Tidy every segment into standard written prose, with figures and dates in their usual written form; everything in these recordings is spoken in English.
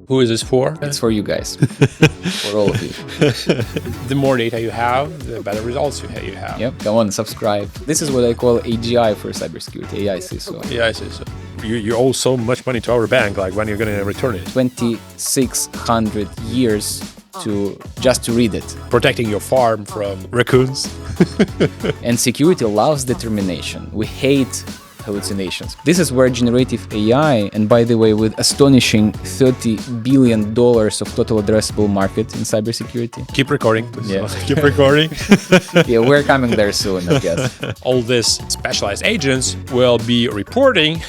Who is this for? It's for you guys, for all of you. The more data you have, the better results you have. Yep, come on, subscribe. This is what I call AGI for cybersecurity, AI CISO. AI CISO. You owe so much money to our bank, like when you're going to return it? 2,600 years just to read it. Protecting your farm from raccoons. And security loves determination. We hate hallucinations. This is where generative AI, and by the way, with astonishing $30 billion of total addressable market in cybersecurity. Keep recording, please. Yeah. Keep recording. Yeah, we're coming there soon, I guess. All these specialized agents will be reporting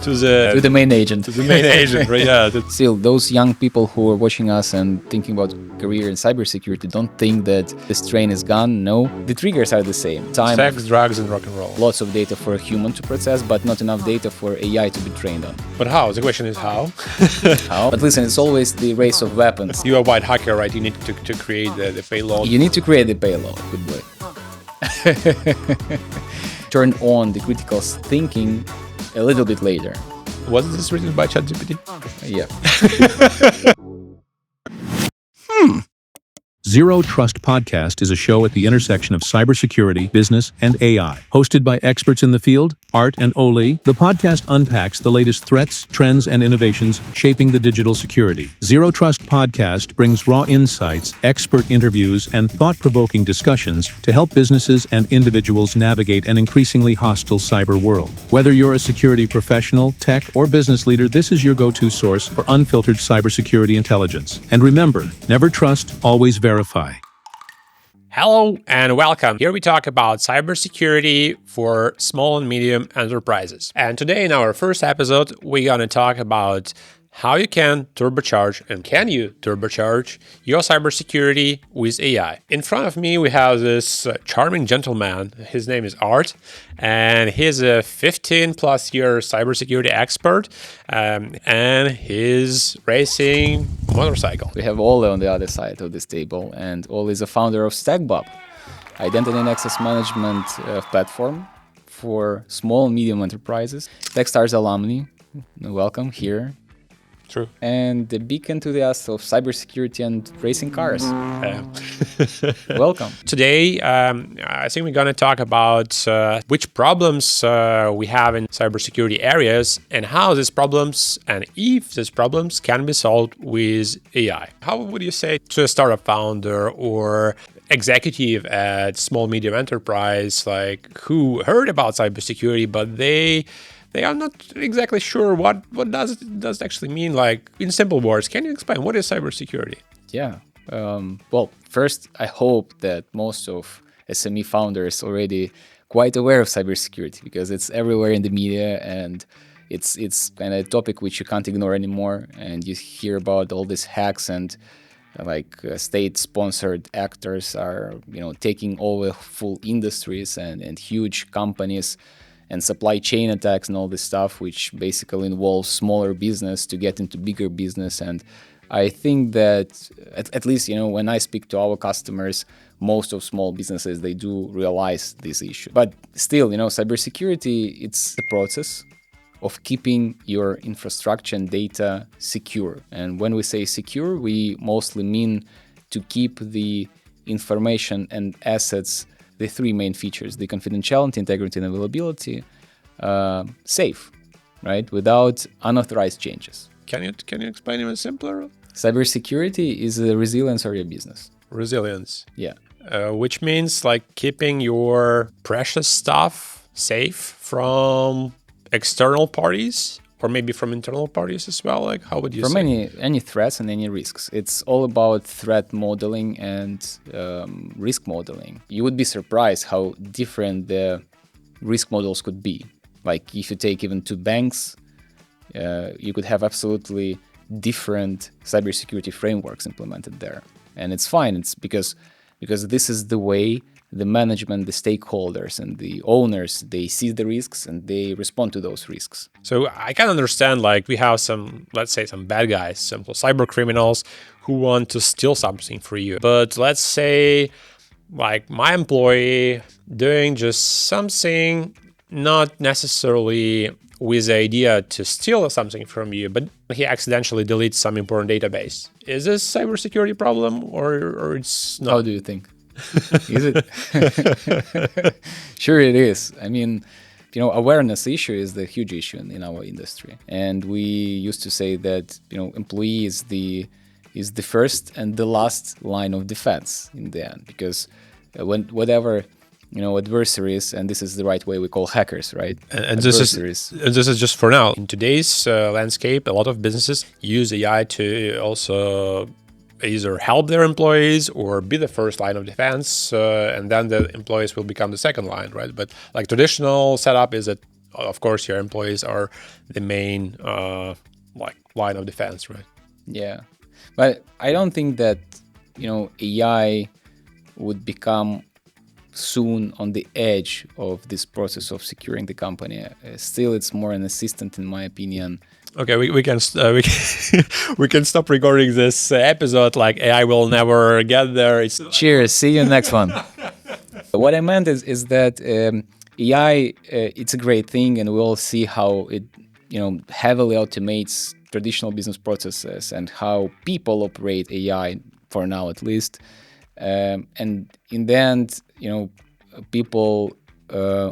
to the main agent. To the main agent, right? Yeah. Still, those young people who are watching us and thinking about career in cybersecurity don't think that this train is gone. No, the triggers are the same. Time, sex, drugs, and rock and roll. Lots of data for a human to process, but not enough data for AI to be trained on. But how? The question is how? How? But listen, it's always the race of weapons. You're a white hacker, right? You need to create the payload. You need to create the payload. Good boy. Turn on the critical thinking a little bit later. Was this written by ChatGPT? Yeah. Zero Trust Podcast is a show at the intersection of cybersecurity, business, and AI. Hosted by experts in the field, Art and Oli, the podcast unpacks the latest threats, trends, and innovations shaping the digital security. Zero Trust Podcast brings raw insights, expert interviews, and thought-provoking discussions to help businesses and individuals navigate an increasingly hostile cyber world. Whether you're a security professional, tech, or business leader, this is your go-to source for unfiltered cybersecurity intelligence. And remember, never trust, always verify. Hello and welcome. Here we talk about cybersecurity for small and medium enterprises. And today in our first episode, we're going to talk about how you can turbocharge and can you turbocharge your cybersecurity with AI. In front of me, we have this charming gentleman. His name is Art, and he's a 15+ year cybersecurity expert, and he's racing motorcycle. We have Ole on the other side of this table, and Ole is a founder of StackBob, identity and access management platform for small and medium enterprises. Techstars alumni, welcome here. True. And the big enthusiast of cybersecurity and racing cars. Welcome. Today, I think we're going to talk about which problems we have in cybersecurity areas and how these problems and if these problems can be solved with AI. How would you say to a startup founder or executive at small medium enterprise, like who heard about cybersecurity, but they are not exactly sure what does it actually mean? Like, in simple words, can you explain what is cybersecurity? Yeah. Well, first, I hope that most of SME founders already quite aware of cybersecurity because it's everywhere in the media and it's kind of a topic which you can't ignore anymore. And you hear about all these hacks and state-sponsored actors are taking over full industries and huge companies and supply chain attacks and all this stuff, which basically involves smaller business to get into bigger business. And I think that at least, when I speak to our customers, most of small businesses, they do realize this issue. But still, cybersecurity, it's the process of keeping your infrastructure and data secure. And when we say secure, we mostly mean to keep the information and assets, the three main features, the confidentiality, integrity, and availability, safe, right? Without unauthorized changes. Can you explain even simpler? Cybersecurity is the resilience of your business. Resilience. Yeah. Which means like keeping your precious stuff safe from external parties or maybe from internal parties as well. Like, how would you say? From any threats and any risks. It's all about threat modeling and risk modeling. You would be surprised how different the risk models could be. Like if you take even two banks, you could have absolutely different cybersecurity frameworks implemented there. And it's fine. It's because this is the way the management, the stakeholders, and the owners, they see the risks and they respond to those risks. So I can understand, like, we have some, let's say, some bad guys, some cyber criminals who want to steal something for you. But let's say, like, my employee doing just something not necessarily with the idea to steal something from you, but he accidentally deletes some important database. Is this cybersecurity problem or it's not? How do you think? Is it? Sure, it is. I mean, awareness issue is the huge issue in our industry, and we used to say that employee is the first and the last line of defense in the end, because when whatever adversaries, and this is the right way we call hackers, right? And this is just for now. In today's landscape, a lot of businesses use AI to also either help their employees or be the first line of defense, and then the employees will become the second line, right? But like traditional setup is that, of course, your employees are the main line of defense, right? Yeah, but I don't think that AI would become soon on the edge of this process of securing the company. Still, it's more an assistant, in my opinion. Okay, we can we can stop recording this episode. Like AI will never get there. Cheers. See you next one. What I meant is that AI, it's a great thing, and we'll see how it heavily automates traditional business processes and how people operate AI for now, at least. And in the end, people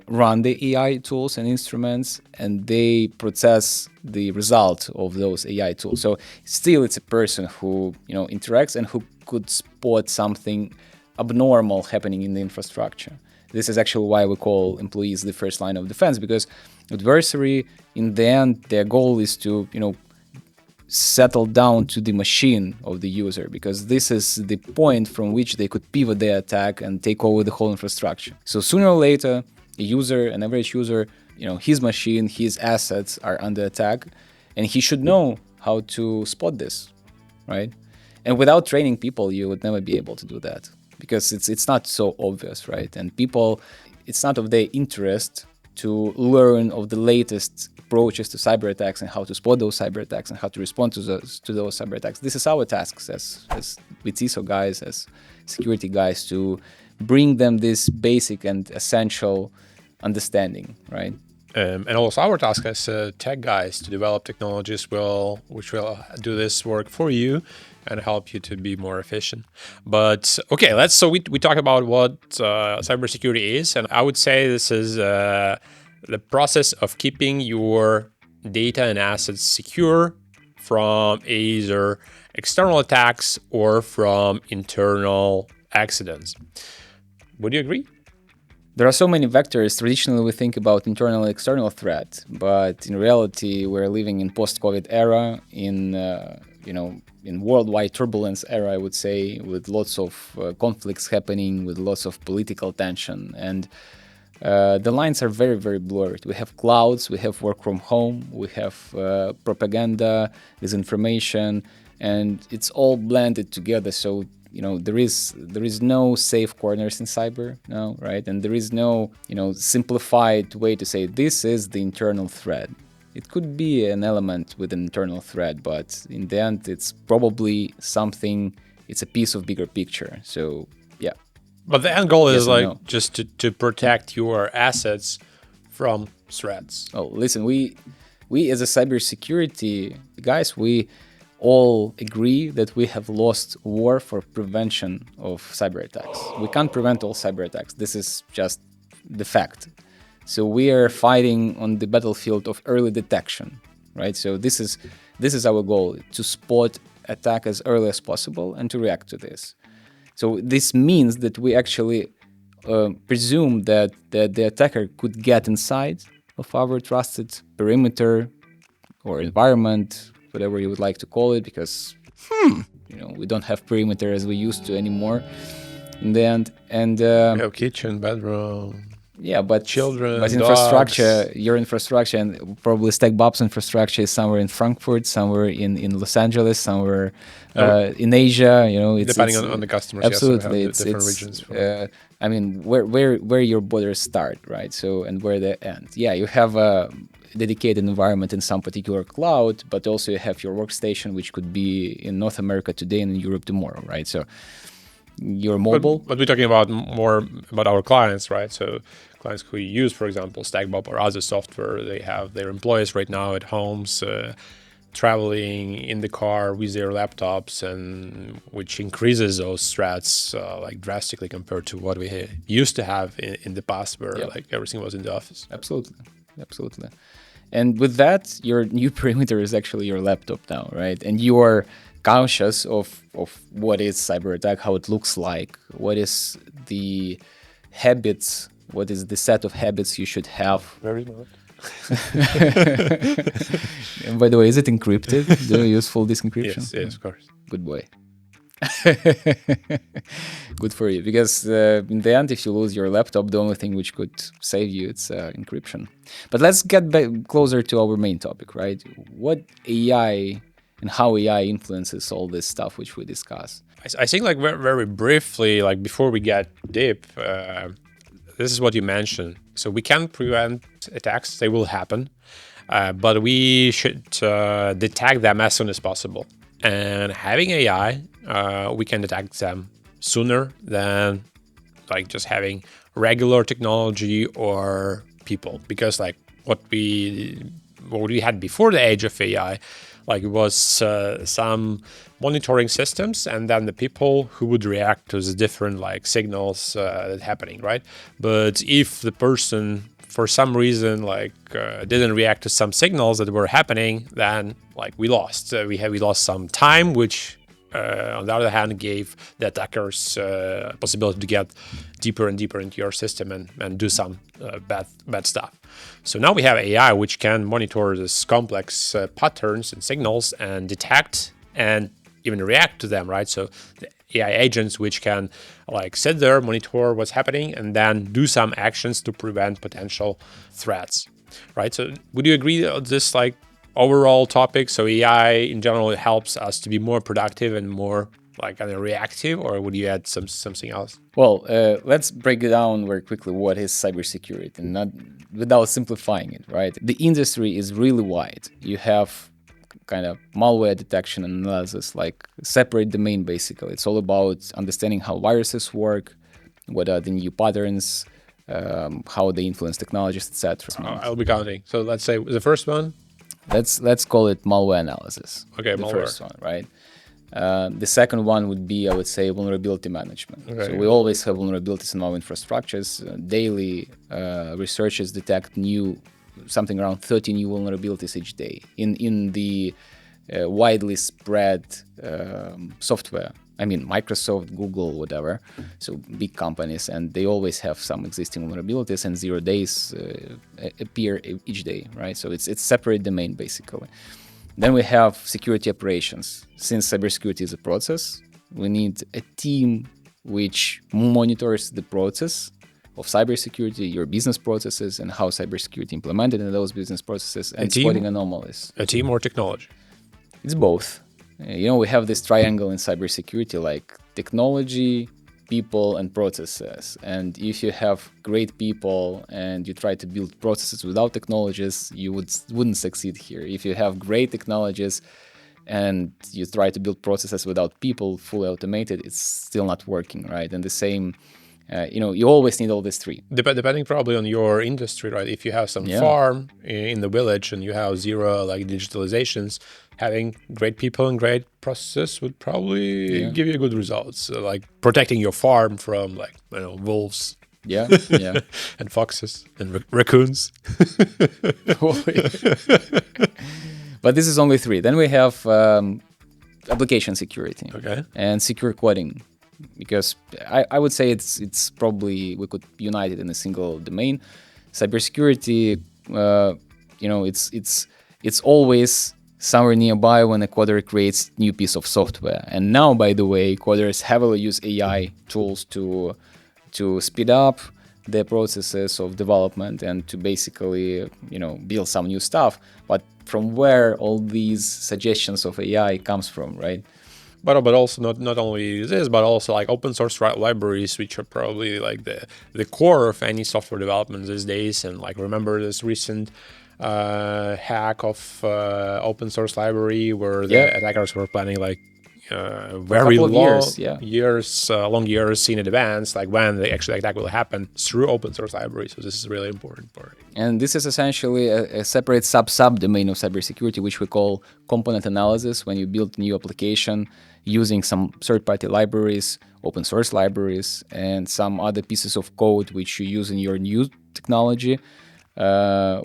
run the AI tools and instruments, and they process the result of those AI tools. So still, it's a person who interacts and who could spot something abnormal happening in the infrastructure. This is actually why we call employees the first line of defense, because adversary, in the end, their goal is to settle down to the machine of the user, because this is the point from which they could pivot their attack and take over the whole infrastructure. So sooner or later, an average user, his machine, his assets are under attack, and he should know how to spot this, right? And without training people, you would never be able to do that, because it's not so obvious, right? And people, it's not of their interest to learn of the latest approaches to cyber attacks and how to spot those cyber attacks and how to respond to those cyber attacks. This is our tasks as with CISO guys, as security guys, to bring them this basic and essential understanding, right? And also our task as tech guys to develop technologies which will do this work for you and help you to be more efficient. But okay, we talk about what cybersecurity is, and I would say this is the process of keeping your data and assets secure from either external attacks or from internal accidents. Would you agree? There are so many vectors. Traditionally, we think about internal and external threat, but in reality, we're living in post-COVID era, in worldwide turbulence era, I would say, with lots of conflicts happening, with lots of political tension, and the lines are very, very blurred. We have clouds, we have work from home, we have propaganda, disinformation, and it's all blended together. So there is no safe corners in cyber now, right? And there is no simplified way to say this is the internal threat. It could be an element with an internal threat, but in the end, it's probably something. It's a piece of bigger picture. So yeah. But the end goal is no. just to protect your assets from threats. Oh, listen, we as a cybersecurity guys, we all agree that we have lost war for prevention of cyber attacks. We can't prevent all cyber attacks. This is just the fact. So we are fighting on the battlefield of early detection, right? So this is our goal, to spot attack as early as possible and to react to this. So this means that we actually presume that the attacker could get inside of our trusted perimeter or environment, whatever you would like to call it, because we don't have perimeter as we used to anymore in the end. And we have kitchen, bedroom. Yeah, but children, but infrastructure, your infrastructure, and probably Stack Bob's infrastructure is somewhere in Frankfurt, somewhere in Los Angeles, somewhere in Asia. It's depending on the customers. Absolutely, yes, different regions. I mean, where your borders start, right? So and where they end. Yeah, you have a dedicated environment in some particular cloud, but also you have your workstation, which could be in North America today and in Europe tomorrow, right? So your mobile. But we're talking about more about our clients, right? So clients who use, for example, StackBob or other software, they have their employees right now at homes, traveling in the car with their laptops, and which increases those threats like drastically compared to what we used to have in the past, where like everything was in the office. Absolutely. And with that, your new perimeter is actually your laptop now, right? And you are conscious of what is cyber attack, how it looks like, what is the habits, what is the set of habits you should have. Very much. And by the way, is it encrypted? Do you use full disk encryption? Yes, of course. Good boy. Good for you, because in the end, if you lose your laptop, the only thing which could save you it's encryption. But let's get back closer to our main topic, right? What AI and how AI influences all this stuff which we discuss. I think like very briefly, like before we get deep, this is what you mentioned. So we can prevent attacks; they will happen, but we should detect them as soon as possible. And having AI, we can detect them sooner than like just having regular technology or people, because like what we had before the age of AI, like it was some monitoring systems, and then the people who would react to the different like signals that happening, right? But if the person for some reason like didn't react to some signals that were happening, then like we lost. We lost some time, which on the other hand gave the attackers possibility to get deeper and deeper into your system and do some bad stuff. So now we have AI which can monitor this complex patterns and signals and detect and even react to them, right? So the AI agents which can like sit there, monitor what's happening, and then do some actions to prevent potential threats, right? So would you agree on this like overall topic? So AI in general helps us to be more productive and more like kind of reactive, or would you add something else? Well, let's break it down very quickly. What is cybersecurity, and not without simplifying it, right? The industry is really wide. You have kind of malware detection and analysis, like separate domain basically. It's all about understanding how viruses work, what are the new patterns, how they influence technologies, etc. I'll be counting. So let's say the first one. Let's call it malware analysis. Okay, the malware. First one, right? The second one would be, I would say, vulnerability management. Okay. So we always have vulnerabilities in our infrastructures. Daily researchers detect something around 30 new vulnerabilities each day in the widely spread software. I mean, Microsoft, Google, whatever. So big companies, and they always have some existing vulnerabilities, and 0 days appear each day, right? So it's separate domain basically. Then we have security operations. Since cybersecurity is a process, we need a team which monitors the process of cybersecurity, your business processes, and how cybersecurity implemented in those business processes, and spotting anomalies. A team or technology? It's both. We have this triangle in cybersecurity, like technology, people, and processes. And if you have great people and you try to build processes without technologies, you wouldn't succeed here. If you have great technologies and you try to build processes without people, fully automated, it's still not working, right? And the same, you always need all these three. Depending probably on your industry, right? If you have some farm in the village and you have zero like digitalizations, having great people and great processes would probably give you good results. So, like protecting your farm from like wolves, and foxes and raccoons. But this is only three. Then we have application security and secure coding, because I would say it's probably we could unite it in a single domain. Cybersecurity, it's always somewhere nearby when a coder creates new piece of software. And now, by the way, coders heavily use AI tools to speed up the processes of development and to basically, build some new stuff. But from where all these suggestions of AI comes from, right? But also not only this, but also like open source libraries, which are probably like the core of any software development these days. And like remember this recent hack of open source library where the attackers were planning like very couple of long years, yeah. long years in advance, like when the actual attack will happen through open source library. So this is a really important part. And this is essentially a separate sub-domain of cybersecurity, which we call component analysis. When you build a new application using some third-party libraries, open source libraries, and some other pieces of code which you use in your new technology,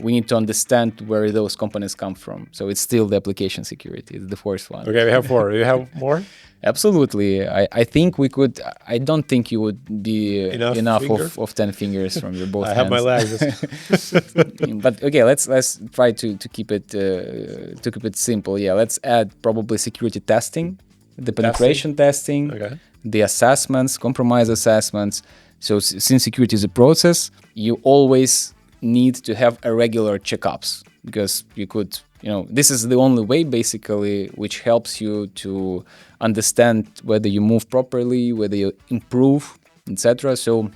we need to understand where those components come from. So it's still the application security. It's the fourth one. Okay, we have 4. Do you have more? Absolutely. I think we could. I don't think you would be enough of 10 fingers from your both I hands. have my legs. But okay, let's try to keep it simple. Yeah, let's add probably security testing, the penetration testing, Okay. the assessments, compromise assessments. So since security is a process, you always need to have a regular checkups, because you could, this is the only way basically which helps you to understand whether you move properly, whether you improve, etc. So,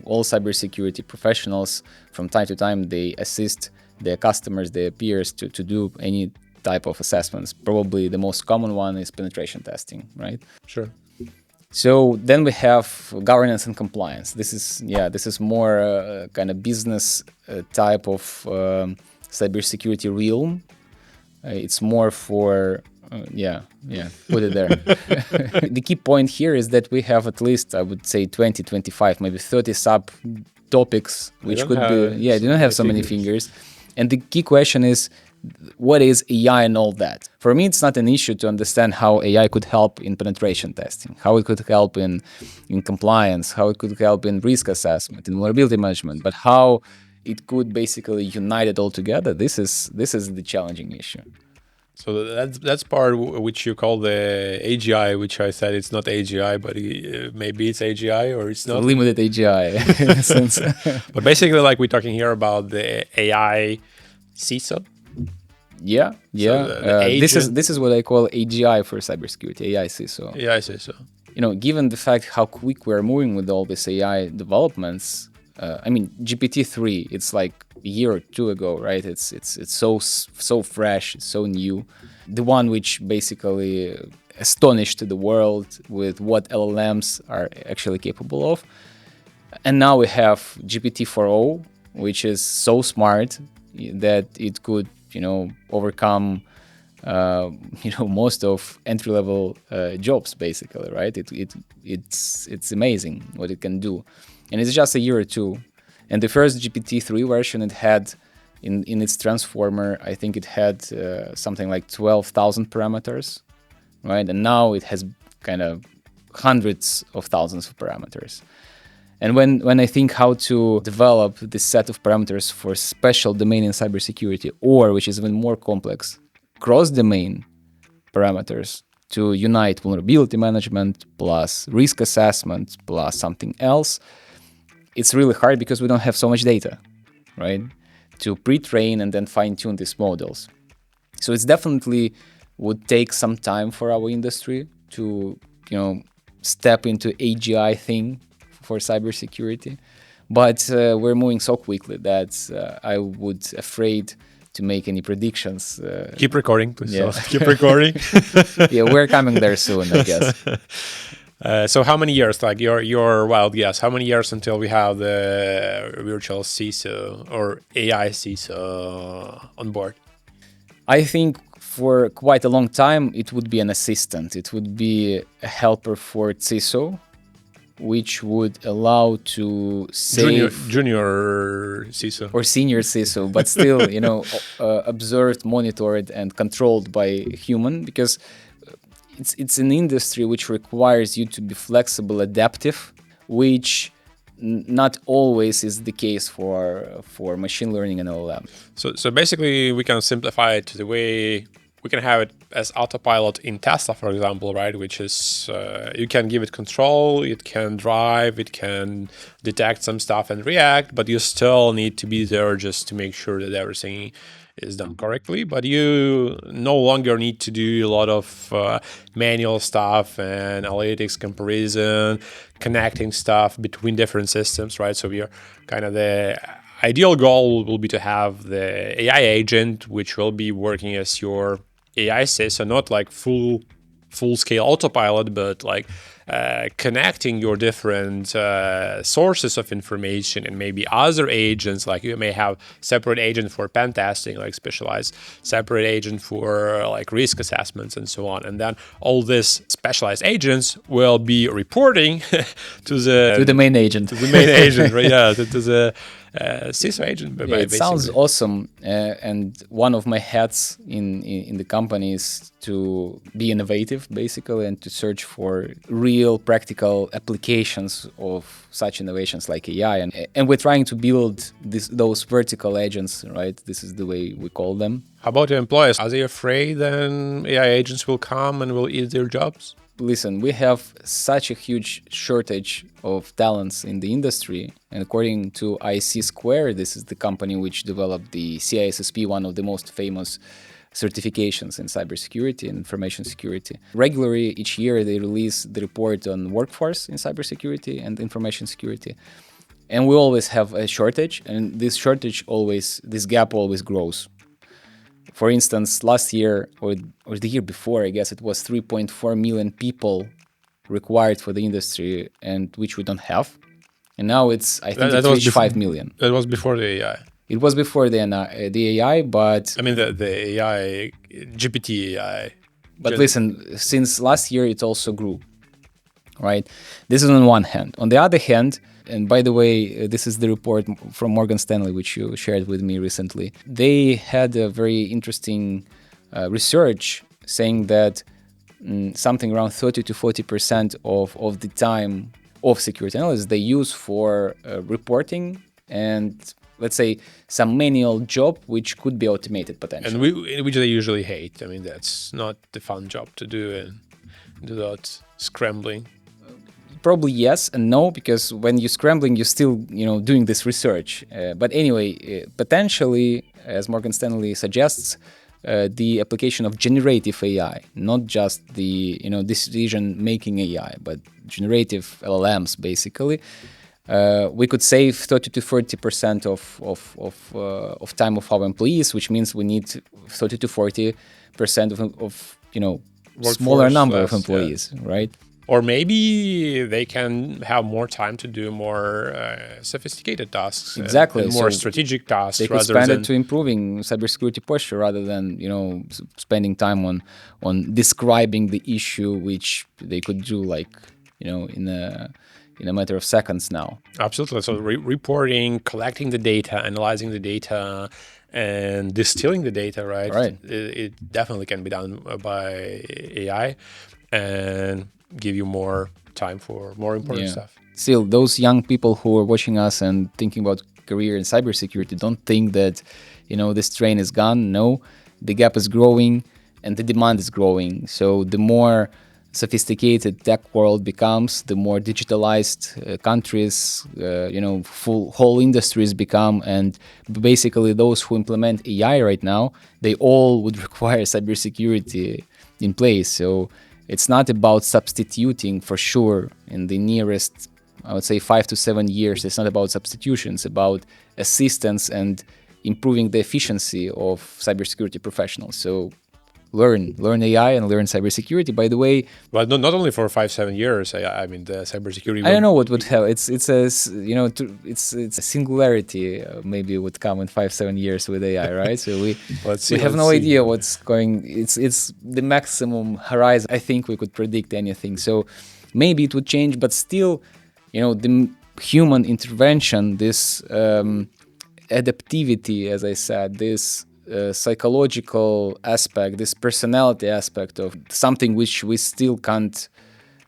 all cybersecurity professionals from time to time, they assist their customers, their peers to do any type of assessments. Probably the most common one is penetration testing, right? Sure. So then we have governance and compliance. This is more kind of business type of cybersecurity realm. It's more for put it there. The key point here is that we have at least, I would say, 20, 25, maybe 30 sub topics, which could be, they don't have so many fingers. And the key question is, what is AI and all that? For me, it's not an issue to understand how AI could help in penetration testing, how it could help in compliance, how it could help in risk assessment, in vulnerability management, but how it could basically unite it all together. This is the challenging issue. So that's part which you call the AGI, which I said it's not AGI, but maybe it's AGI or it's not. Limited AGI in a sense. But basically, like we're talking here about the AI CISO. Yeah. So this is what I call AGI for cybersecurity, AI CISO. AI CISO. Given the fact how quick we're moving with all these AI developments, GPT-3, it's like a year or two ago, right? It's so fresh, it's so new. The one which basically astonished the world with what LLMs are actually capable of. And now we have GPT-4o, which is so smart that it could, overcome, most of entry-level jobs, basically, right? It's amazing what it can do. And it's just a year or two. And the first GPT-3 version, it had, in its transformer, I think it had something like 12,000 parameters, right? And now it has kind of hundreds of thousands of parameters. And when I think how to develop this set of parameters for special domain in cybersecurity, or which is even more complex, cross-domain parameters to unite vulnerability management plus risk assessment plus something else, it's really hard because we don't have so much data, right? To pre-train and then fine-tune these models. So it's definitely would take some time for our industry to, step into AGI thing for cybersecurity. But we're moving so quickly that I would afraid to make any predictions. Keep recording, please. Yeah. Keep recording. Yeah, we're coming there soon, I guess. So how many years, like your wild guess, how many years until we have the virtual CISO or AI CISO on board? I think for quite a long time, it would be an assistant. It would be a helper for CISO, which would allow to save... Junior CISO. Or senior CISO, but still, observed, monitored, and controlled by human, because it's an industry which requires you to be flexible, adaptive, which not always is the case for machine learning and LLM. So basically, we can simplify it to the way we can have it as Autopilot in Tesla, for example, right? Which is you can give it control, it can drive, it can detect some stuff and react, but you still need to be there just to make sure that everything is done correctly. But you no longer need to do a lot of manual stuff and analytics comparison, connecting stuff between different systems, right? So we are kind of the ideal goal will be to have the AI agent, which will be working as your AI CISO, not like full full-scale autopilot, but like connecting your different sources of information and maybe other agents. Like you may have separate agent for pen testing, like specialized, separate agent for like risk assessments and so on. And then all these specialized agents will be reporting to the main agent. To the main agent, right? Yeah, to the CISO agent. Yeah, it sounds awesome. And one of my hats in the company is to be innovative, basically, and to search for real practical applications of such innovations like AI. And we're trying to build those vertical agents, right? This is the way we call them. How about your employees? Are they afraid then AI agents will come and will eat their jobs? Listen, we have such a huge shortage of talents in the industry. And according to IC Square, this is the company which developed the CISSP, one of the most famous certifications in cybersecurity and information security. Regularly, each year, they release the report on workforce in cybersecurity and information security. And we always have a shortage, and this gap always grows. For instance, last year or the year before, I guess it was 3.4 million people required for the industry, and which we don't have. And now it's reached 5 million. That was before the AI. It was before the AI, but... I mean, the AI, GPT AI. But listen, since last year, it also grew, right? This is on one hand. On the other hand, and by the way, this is the report from Morgan Stanley, which you shared with me recently. They had a very interesting research saying that something around 30 to 40% of the time of security analysts they use for reporting and, let's say, some manual job which could be automated potentially. And which they usually hate. I mean, that's not the fun job to do and do that scrambling. Probably yes and no, because when you're scrambling, you're still, doing this research. But anyway, potentially, as Morgan Stanley suggests, the application of generative AI, not just the, decision-making AI, but generative LLMs, basically, we could save 30 to 40% of time of our employees, which means we need 30 to 40% of smaller number of employees, right? Or maybe they can have more time to do more sophisticated tasks. Exactly. And more strategic tasks. They could spend it to improving cybersecurity posture rather than, spending time on describing the issue, which they could do in a matter of seconds now. Absolutely. So reporting, collecting the data, analyzing the data, and distilling the data, right? Right. It definitely can be done by AI. And give you more time for more important stuff. Still, those young people who are watching us and thinking about career in cybersecurity, don't think that, this train is gone. No, the gap is growing and the demand is growing. So the more sophisticated tech world becomes, the more digitalized countries, whole industries become. And basically those who implement AI right now, they all would require cybersecurity in place. So it's not about substituting for sure in the nearest, I would say, 5 to 7 years. It's not about substitution. It's about assistance and improving the efficiency of cybersecurity professionals. So learn AI and learn cybersecurity. By the way, but not only for 5-7 years. I mean, the cybersecurity. I don't know what would have. It's a singularity. Maybe would come in 5-7 years with AI, right? So we have no idea what's going. It's the maximum horizon. I think we could predict anything. So maybe it would change, but still, the human intervention, this adaptivity, as I said, this psychological aspect, this personality aspect of something which we still can't,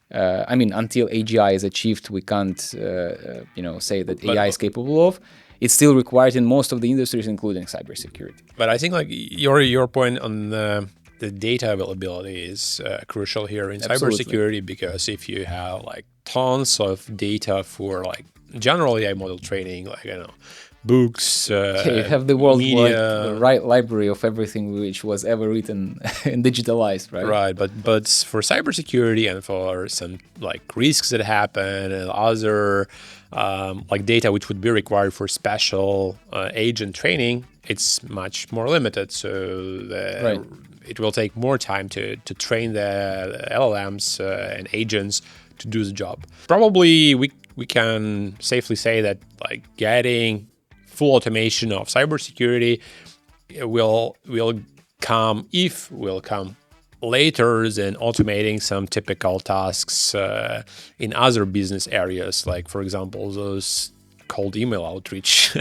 until AGI is achieved, we can't, say that AI is capable of. It's still required in most of the industries, including cybersecurity. But I think your point on the data availability is crucial here in cybersecurity, because if you have tons of data for general AI model training, books, you have the worldwide library of everything which was ever written and digitalized, right? Right, but for cybersecurity and for some risks that happen and other data which would be required for special agent training, it's much more limited. So it will take more time to train the LLMs and agents to do the job. Probably we can safely say that like getting full automation of cybersecurity will come later than automating some typical tasks in other business areas, like for example those cold email outreach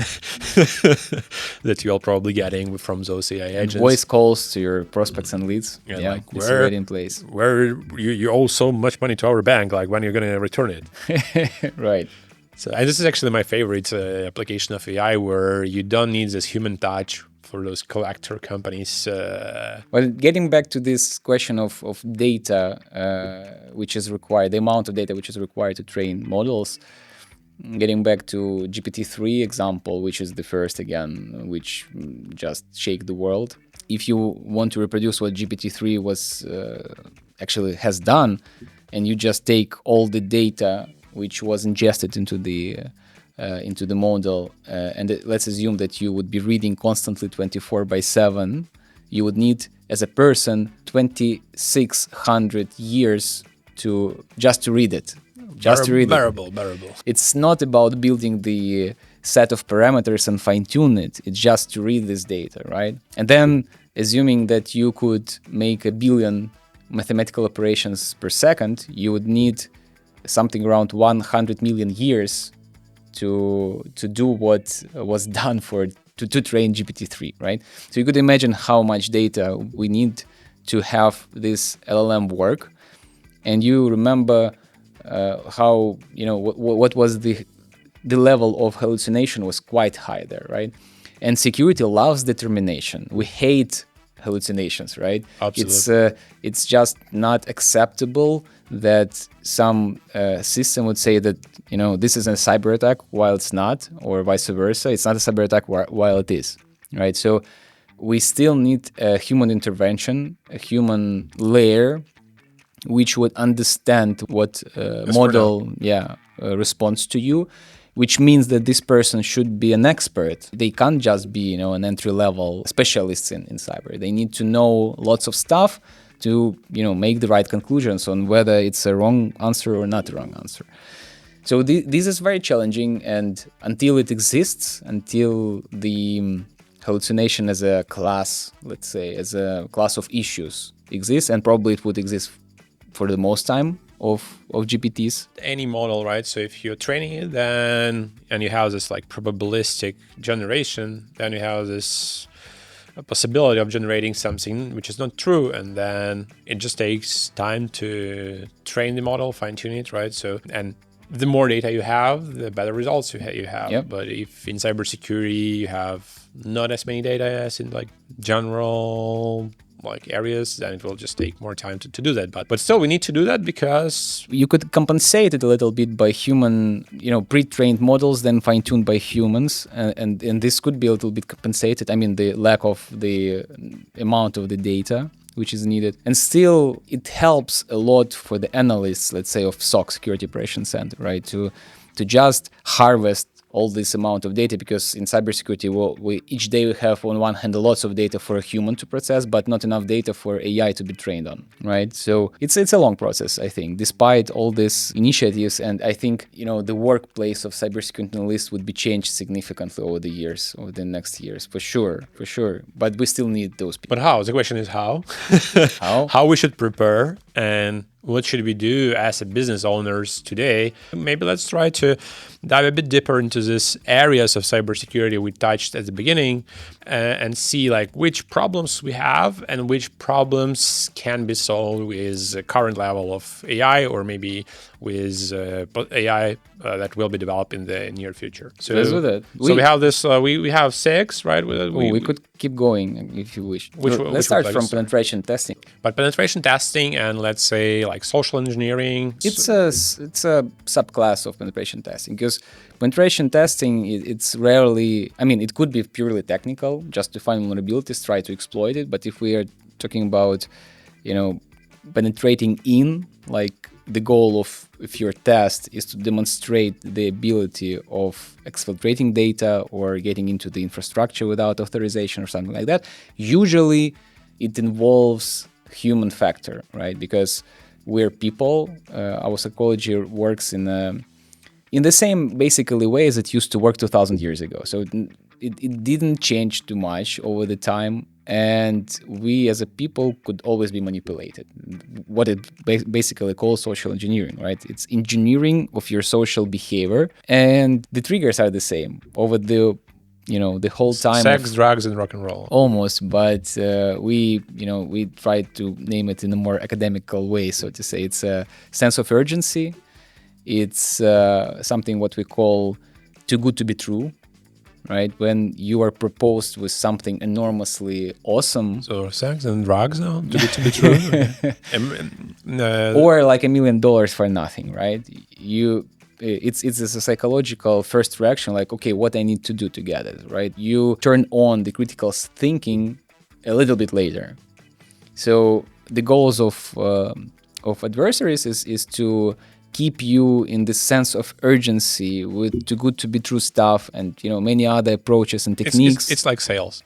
that you're probably getting from those AI agents. Voice calls to your prospects and leads. Yeah, like it's already in place. Where you owe so much money to our bank, like when you're going to return it. Right. So, and this is actually my favorite application of AI, where you don't need this human touch for those collector companies. Well, getting back to this question of data, which is required, the amount of data which is required to train models, getting back to GPT-3 example, which is the first again, which just shake the world. If you want to reproduce what GPT-3 was actually has done, and you just take all the data which was ingested into the model, and let's assume that you would be reading constantly 24/7, you would need, as a person, 2,600 years to read it. Bearable. It's not about building the set of parameters and fine-tune it. It's just to read this data, right? And then, assuming that you could make 1 billion mathematical operations per second, you would need something around 100 million years to do what was done to train GPT-3, right? So you could imagine how much data we need to have this LLM work. And you remember how, what was the level of hallucination was quite high there, right? And security loves determination. We hate hallucinations, right? Absolutely. It's just not acceptable that some system would say that, this is a cyber attack while it's not, or vice versa. It's not a cyber attack while it is, right? So we still need a human intervention, a human layer, which would understand what model responds to you, which means that this person should be an expert. They can't just be, an entry-level specialist in cyber. They need to know lots of stuff to, make the right conclusions on whether it's a wrong answer or not a wrong answer. So this is very challenging, and until it exists, until the hallucination as a class, let's say, as a class of issues exists, and probably it would exist for the most time of GPTs. Any model, right? So if you're training it, and you have this like probabilistic generation, then you have this possibility of generating something which is not true, and then it just takes time to train the model, fine tune it, right? So, and the more data you have, the better results you have. Yep. But if in cybersecurity you have not as many data as in like general areas, then it will just take more time to do that. But still, we need to do that because you could compensate it a little bit by human, pre-trained models, then fine-tuned by humans, and this could be a little bit compensated. I mean, the lack of the amount of the data which is needed, and still it helps a lot for the analysts, let's say, of SOC, Security Operations Center, right, to just harvest all this amount of data, because in cybersecurity, we each day we have on one hand lots of data for a human to process, but not enough data for AI to be trained on, right? So it's a long process, I think, despite all these initiatives. And I think, the workplace of cybersecurity analysts would be changed significantly over the next years, for sure. But we still need those people. But how? The question is how? How? How we should prepare, and what should we do as a business owners today? Maybe let's try to dive a bit deeper into these areas of cybersecurity we touched at the beginning, and see which problems we have and which problems can be solved with the current level of AI, or maybe with AI that will be developed in the near future. So let's do that. So we have this. We have 6, right? We could keep going if you wish. Let's start from penetration testing. But penetration testing, and let's say social engineering. It's a subclass of penetration testing, because penetration testing, it's rarely, it could be purely technical, just to find vulnerabilities, try to exploit it. But if we are talking about, penetrating in, the goal of your test is to demonstrate the ability of exfiltrating data or getting into the infrastructure without authorization or something like that. Usually it involves human factor, right? Because we're people. Our psychology works in the same basically way as it used to work 2,000 years ago. So it didn't change too much over the time, and we as a people could always be manipulated. What it basically calls social engineering, right? It's engineering of your social behavior, and the triggers are the same over the whole time. Sex, drugs, and rock and roll. Almost, but we try to name it in a more academical way, so to say. It's a sense of urgency. It's something what we call too good to be true, right? When you are proposed with something enormously awesome. So sex and drugs now, too good to be true. Or like $1 million for nothing, right? It's a psychological first reaction, like, okay, what I need to do to get it, right? You turn on the critical thinking a little bit later. So the goals of adversaries is to keep you in this sense of urgency with too good to be true stuff and many other approaches and techniques. It's like sales.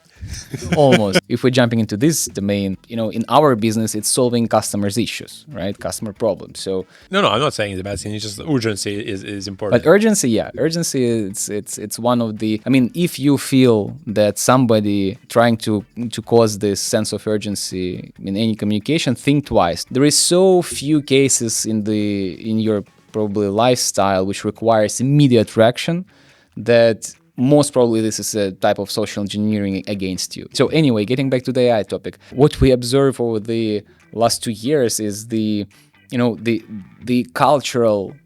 Almost. If we're jumping into this domain, in our business, it's solving customers' issues, right? Customer problems. So no, I'm not saying it's a bad thing. It's just urgency is important. But urgency, it's one of the. I mean, if you feel that somebody trying to cause this sense of urgency in any communication, think twice. There is so few cases in your probably lifestyle which requires immediate reaction that most probably this is a type of social engineering against you. So anyway, getting back to the AI topic, what we observe over the last 2 years is the cultural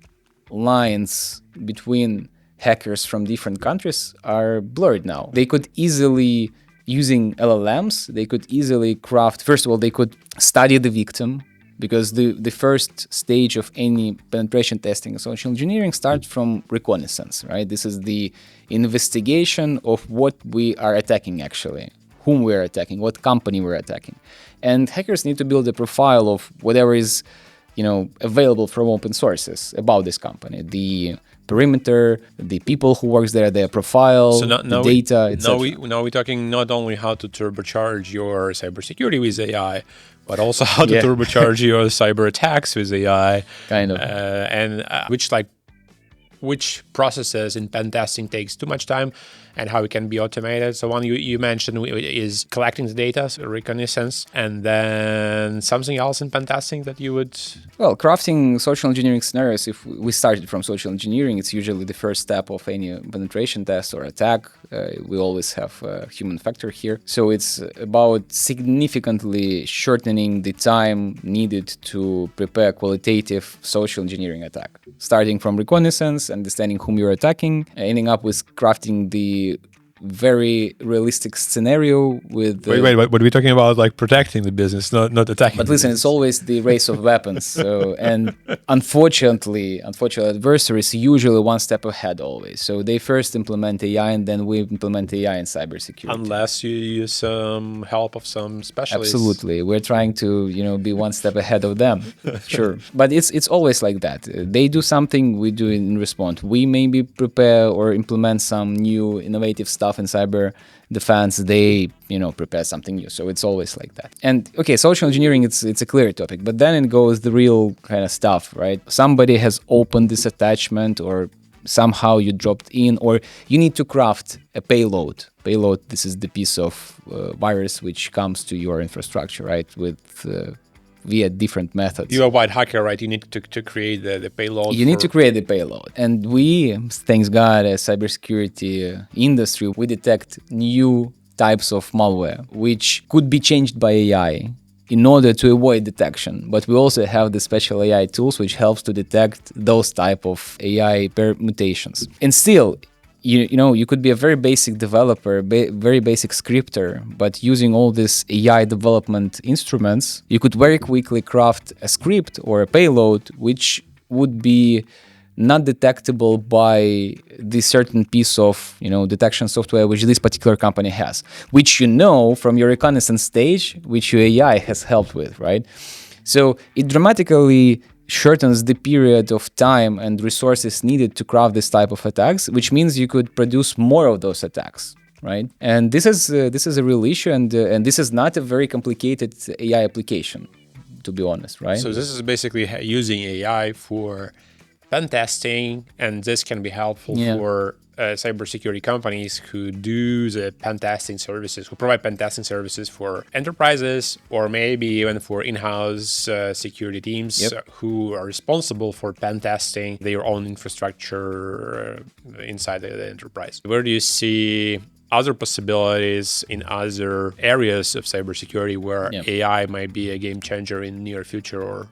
lines between hackers from different countries are blurred now. They could easily, using LLMs, they could easily craft, first of all, they could study the victim, because the first stage of any penetration testing and social engineering starts from reconnaissance, right? This is the investigation of what we are attacking actually, whom we're attacking, what company we're attacking. And hackers need to build a profile of whatever is, available from open sources about this company. The perimeter, the people who works there, their profile, the data, etc. Now we're talking not only how to turbocharge your cybersecurity with AI, but also how to turbocharge your cyber attacks with AI. Kind of. And which processes in pen testing takes too much time and how it can be automated. So one you mentioned is collecting the data, so reconnaissance, and then something else in pen testing that you would... Well, crafting social engineering scenarios, if we started from social engineering, it's usually the first step of any penetration test or attack. We always have a human factor here. So it's about significantly shortening the time needed to prepare qualitative social engineering attack. Starting from reconnaissance, understanding whom you're attacking, ending up with crafting the very realistic scenario with... Wait, what are we talking about? Like protecting the business, not attacking. But listen, it's always the race of weapons. So, and unfortunately, adversaries are usually one step ahead always. So they first implement AI and then we implement AI in cybersecurity. Unless you use some help of some specialists. Absolutely. We're trying to, be one step ahead of them. Sure. But it's always like that. They do something, we do in response. We maybe prepare or implement some new innovative stuff in cyber defense, they prepare something new. So it's always like that. And okay, social engineering, it's a clear topic, but then it goes the real kind of stuff, right? Somebody has opened this attachment or somehow you dropped in, or you need to craft a payload. Payload, this is the piece of virus which comes to your infrastructure, right? Via different methods. You're a white hacker, right? You need to create the payload. You need to create the payload. And we, thanks God, as cybersecurity industry, we detect new types of malware, which could be changed by AI in order to avoid detection. But we also have the special AI tools which helps to detect those type of AI permutations. And still, you could be a very basic developer, very basic scripter, but using all these AI development instruments, you could very quickly craft a script or a payload which would be not detectable by this certain piece of detection software which this particular company has, which from your reconnaissance stage, which your AI has helped with, right? So it dramatically shortens the period of time and resources needed to craft this type of attacks, which means you could produce more of those attacks. right? And this is a real issue, and this is not a very complicated AI application, to be honest, right? So this is basically using AI for pen testing, and this can be helpful for cybersecurity companies who do the pen testing services, who provide pen testing services for enterprises, or maybe even for in-house security teams who are responsible for pen testing their own infrastructure inside the enterprise. Where do you see other possibilities in other areas of cybersecurity where AI might be a game changer in the near future or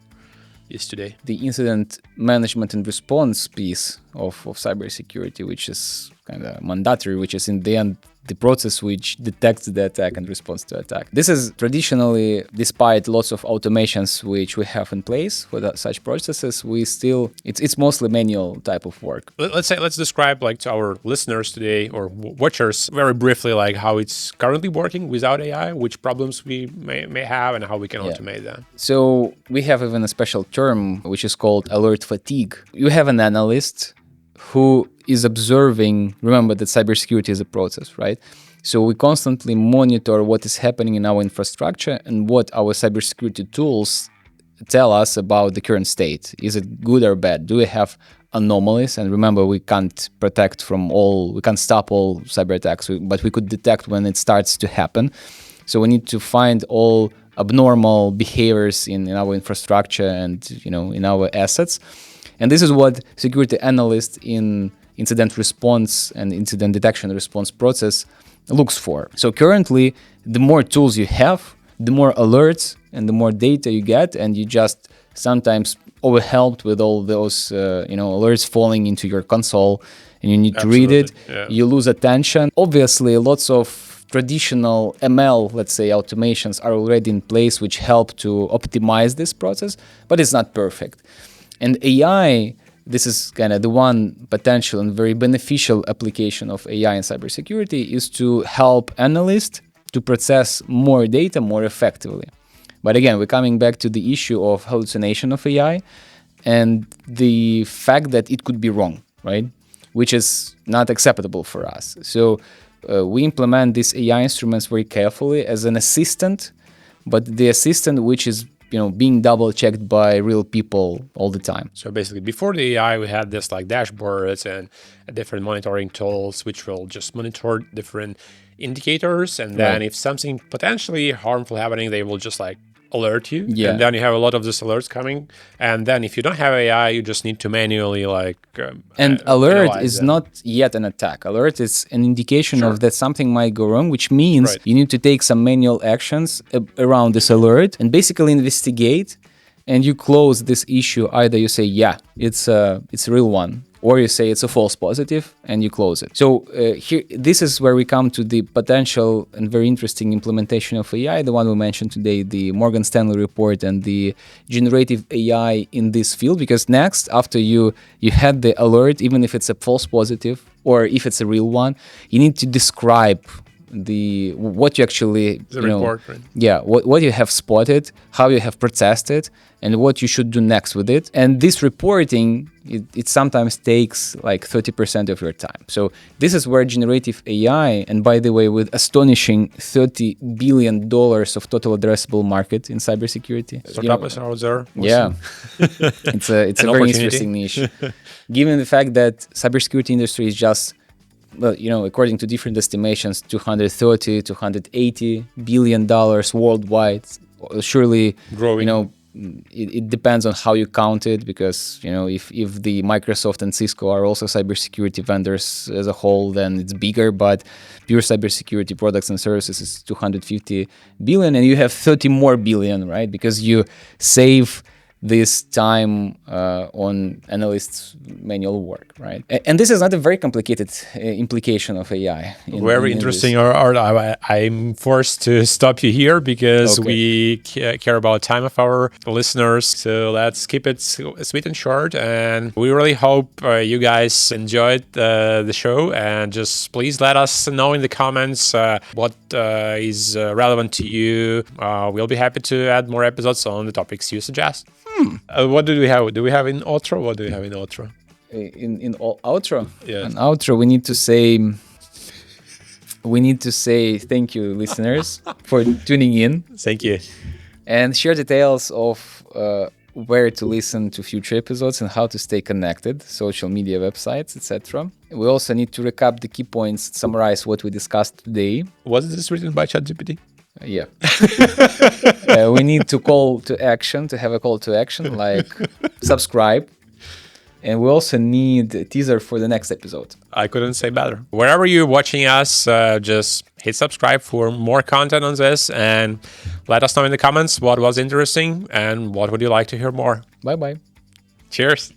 is today? The incident management and response piece of cybersecurity, which is kind of mandatory, which is in the end the process which detects the attack and responds to attack. This is traditionally, despite lots of automations which we have in place for such processes, it's mostly manual type of work. Let's describe like to our listeners today or watchers very briefly like how it's currently working without AI, which problems we may have and how we can automate that. So we have even a special term which is called alert fatigue. You have an analyst who is observing, remember that cybersecurity is a process, right? So we constantly monitor what is happening in our infrastructure and what our cybersecurity tools tell us about the current state. Is it good or bad? Do we have anomalies? And remember, we can't stop all cyber attacks, but we could detect when it starts to happen. So we need to find all abnormal behaviors in our infrastructure and in our assets. And this is what security analysts in incident response and incident detection response process looks for. So currently, the more tools you have, the more alerts and the more data you get, and you just sometimes overwhelmed with all those alerts falling into your console, and you need to read it. You lose attention. Obviously, lots of traditional ML, let's say, automations are already in place which help to optimize this process, but it's not perfect. And AI, this is kind of the one potential and very beneficial application of AI in cybersecurity, is to help analysts to process more data more effectively. But again, we're coming back to the issue of hallucination of AI and the fact that it could be wrong, right? Which is not acceptable for us. So we implement these AI instruments very carefully as an assistant, but the assistant which is being double checked by real people all the time. So basically, before the AI, we had this like dashboards and different monitoring tools, which will just monitor different indicators. And then if something potentially harmful happening, they will just like alert you. And then you have a lot of these alerts coming. And then if you don't have AI, you just need to manually and alert is not yet an attack. Alert is an indication of that something might go wrong, which means you need to take some manual actions around this alert and basically investigate. And you close this issue. Either you say, it's a real one, or you say it's a false positive, and you close it. So here, this is where we come to the potential and very interesting implementation of AI, the one we mentioned today, the Morgan Stanley report and the generative AI in this field. Because next, after you had the alert, even if it's a false positive or if it's a real one, you need to describe what you actually report, right? What you have spotted, how you have processed it, and what you should do next with it. And this reporting, it sometimes takes like 30% of your time. So this is where generative AI, and by the way, with astonishing $30 billion of total addressable market in cybersecurity. Startups out there. It's a very interesting niche. Given the fact that cybersecurity industry is just, according to different estimations, $230, $280 billion worldwide. Surely, growing. It depends on how you count it, because if the Microsoft and Cisco are also cybersecurity vendors as a whole, then it's bigger. But pure cybersecurity products and services is 250 billion, and you have 30 more billion, right? Because you save this time on analysts' manual work, right? And this is not a very complicated implication of AI. Very interesting, Art. I'm forced to stop you here because we care about time of our listeners. So let's keep it sweet and short. And we really hope you guys enjoyed the show. And just please let us know in the comments what is relevant to you. We'll be happy to add more episodes on the topics you suggest. What do we have? Do we have in outro? What do we have in outro? In outro? Yeah. In outro, we need to say we need to say thank you, listeners, for tuning in Thank you. and share details of where to listen to future episodes and how to stay connected, social media, websites, etc. We also need to recap the key points, summarize what we discussed today. Was this written by ChatGPT? Yeah. We need to have a call to action, like subscribe. And we also need a teaser for the next episode. I couldn't say better. Wherever you're watching us, just hit subscribe for more content on this and let us know in the comments what was interesting and what would you like to hear more. Bye-bye. Cheers.